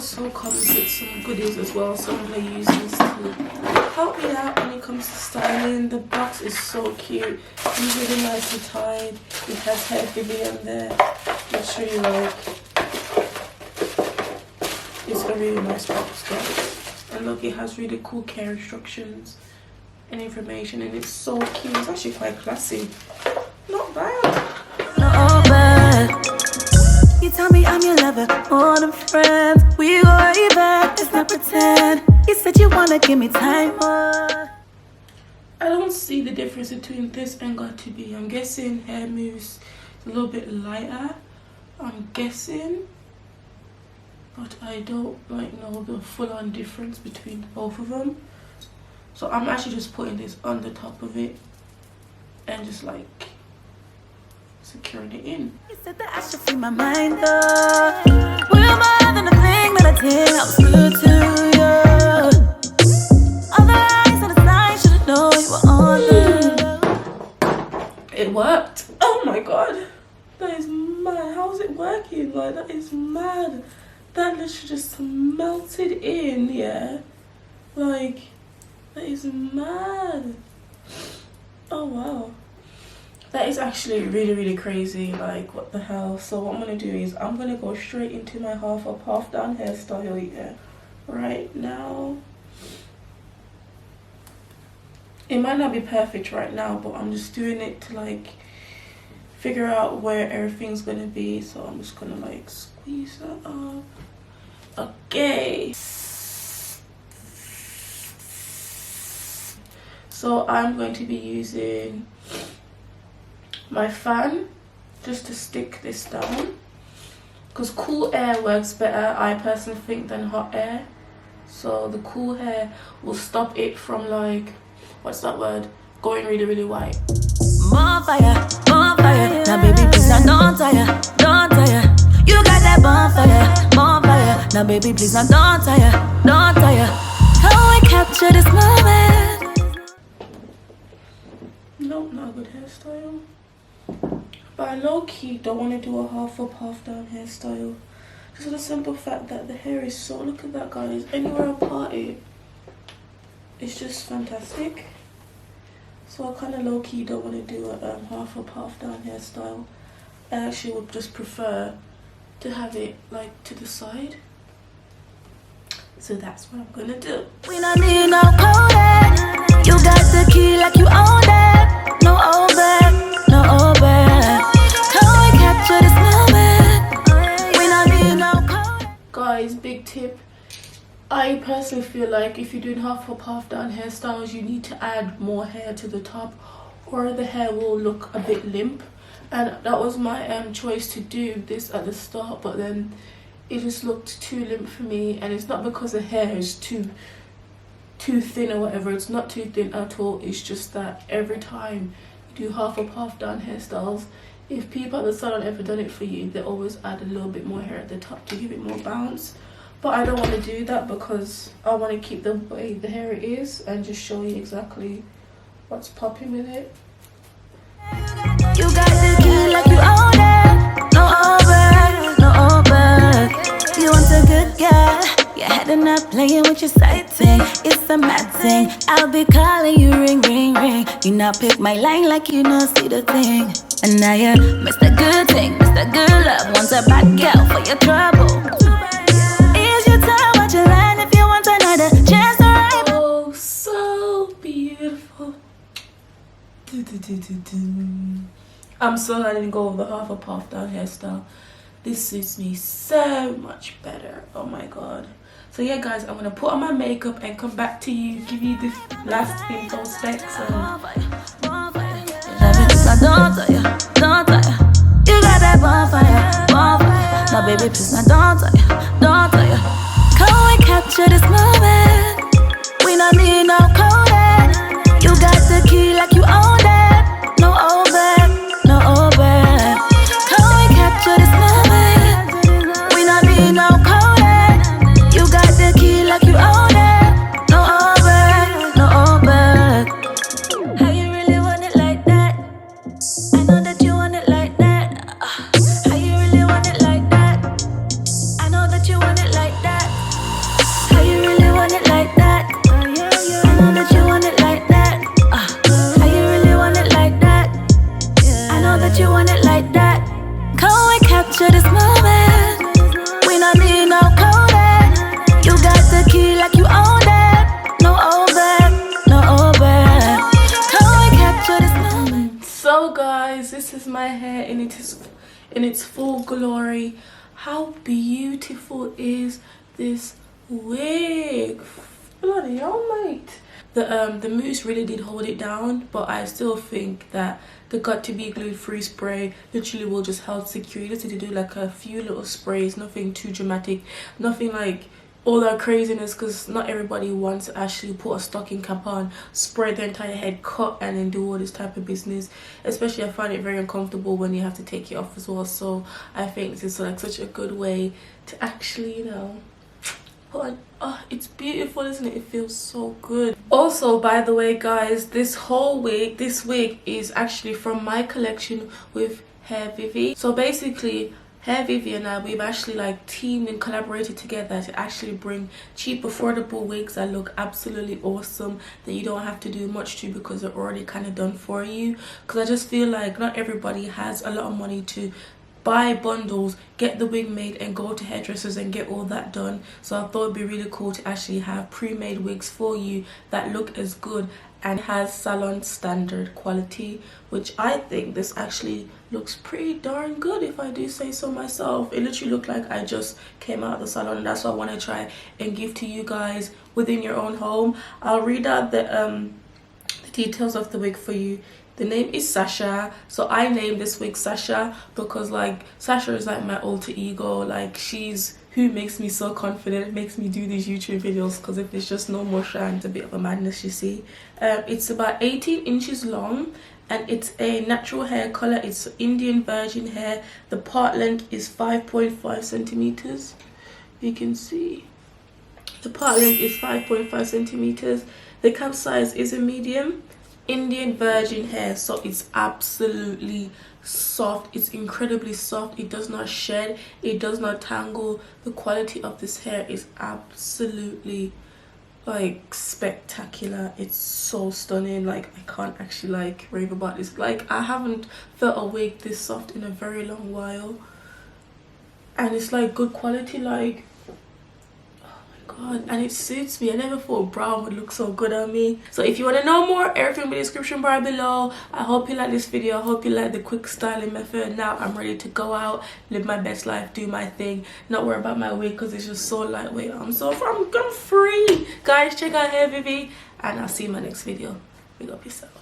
also comes with some goodies as well, so I'm going to use this to help me out when it comes to styling. The box is so cute. It's really nicely tied. It has hair Vivi on there. I'll show you like. It's a really nice box, guys. And look, it has really cool care instructions and information, and it's so cute. It's actually quite classy. Not bad. Not bad. You tell me I'm your lover, more than friends. We go way back, let's not pretend. You said you wanna give me time more. I don't see the difference between this and got to be. I'm guessing hair mousse is a little bit lighter. I'm guessing, but I don't like know the full-on difference between both of them. So I'm actually just putting this on the top of it and just like securing it in. You said that I should free my mind up. We're more than a thing, but I think I was good to you. All the lies on the sign, should've known you were on the. It worked. Oh my god. That is mad. How is it working? Like, that is mad. That literally just melted in, yeah. Like, that is mad. Oh wow. That is actually really, really crazy. Like, what the hell? So what I'm gonna do is I'm gonna go straight into my half up, half down hairstyle, yeah. Right now. It might not be perfect right now, but I'm just doing it to like figure out where everything's gonna be. So I'm just gonna like squeeze that up. Okay. So I'm going to be using my fan just to stick this down, because cool air works better, I personally think, than hot air. So the cool air will stop it from like, what's that word, going really, really white. More fire, more fire. Now baby please, now don't tire, don't tire. You got that bonfire, more fire. Now baby please, now don't tire, don't tire. How we capture this moment. Nope, not a good hairstyle. But I low-key don't want to do a half up, half down hairstyle. Just for the simple fact that the hair is so, look at that guys, anywhere I part it, it's just fantastic. So I kind of low-key don't want to do a half up, half down hairstyle. I actually would just prefer to have it like to the side. So that's what I'm gonna do. We don't need no code. You got the key like you own that. No over, no over. Can we capture this moment? We don't need no code. Guys, big tip. I personally feel like if you're doing half up, half down hairstyles, you need to add more hair to the top, or the hair will look a bit limp. And that was my choice to do this at the start, but then it just looked too limp for me. And it's not because the hair is too thin or whatever. It's not too thin at all. It's just that every time you do half up, half down hairstyles, if people at the salon ever done it for you, they always add a little bit more hair at the top to give it more bounce. But I don't want to do that because I want to keep the way the hair is and just show you exactly what's popping with it. You got the key like you own it. No over, no over. You want a good girl. You're heading up playing with your side thing. It's a mad thing. I'll be calling you ring, ring, ring. You now pick my line like you know see the thing. And now you're Mr. Good Thing, Mr. Good Love. Want a bad girl for your trouble. Is your time what you learn if you want another chance to ride? Oh, so beautiful. I'm so glad I didn't go with the half up, half down hairstyle. This suits me so much better. Oh my god. So yeah guys, I'm gonna put on my makeup and come back to you, give you the last info specs. Don't tire. You got that bonfire, bonfire. Now baby please, now don't tire, don't tire. Can we capture this moment? We don't need no code. You got the key like you own that. No over, no over. Can we capture this moment? We don't need no code. You got the key like you own that. No over, no over. How you really want it like that? I know that you want it like that. How you really want it like that? I know that you want it like that. So guys, this is my hair in its full glory. How beautiful is this wig? Bloody hell, mate. The mousse really did hold it down, but I still think that the got to be glue free spray literally will just help secure. You just need to do like a few little sprays, nothing too dramatic, nothing like all that craziness, because not everybody wants to actually put a stocking cap on, spray their entire head, cut, and then do all this type of business. Especially I find it very uncomfortable when you have to take it off as well. So I think this is like such a good way to actually, you know, put on. Oh, it's beautiful, isn't it? It feels so good. Also, by the way guys, this wig is actually from my collection with Hair Vivi. So basically Hair Vivi and I, we've actually like teamed and collaborated together to actually bring cheap, affordable wigs that look absolutely awesome, that you don't have to do much to because they're already kind of done for you. Because I just feel like not everybody has a lot of money to buy bundles, get the wig made, and go to hairdressers and get all that done. So I thought it'd be really cool to actually have pre-made wigs for you that look as good and has salon standard quality, which I think this actually looks pretty darn good, if I do say so myself. It literally looked like I just came out of the salon, and that's what I want to try and give to you guys within your own home. I'll read out the details of the wig for you. The name is Sasha. So I named this wig Sasha because like Sasha is like my alter ego. Like she's who makes me so confident, makes me do these YouTube videos, because if it's just no more shine, it's a bit of a madness, you see. It's about 18 inches long and it's a natural hair color. It's Indian virgin hair. The part length is 5.5 centimeters. You can see the part length is 5.5 centimeters. The cap size is a medium. Indian virgin hair, so it's absolutely soft. It's incredibly soft. It does not shed, it does not tangle. The quality of this hair is absolutely like spectacular. It's so stunning. Like I can't actually like rave about this. Like I haven't felt a wig this soft in a very long while, and it's like good quality. Like God, and it suits me. I never thought brown would look so good on me. So if you want to know more, everything in the description bar below. I hope you like this video. I hope you like the quick styling method. Now I'm ready to go out, live my best life, do my thing, not worry about my wig because it's just so lightweight. I'm free. Guys, check out Hair Vivi, and I'll see you in my next video. Big up yourself.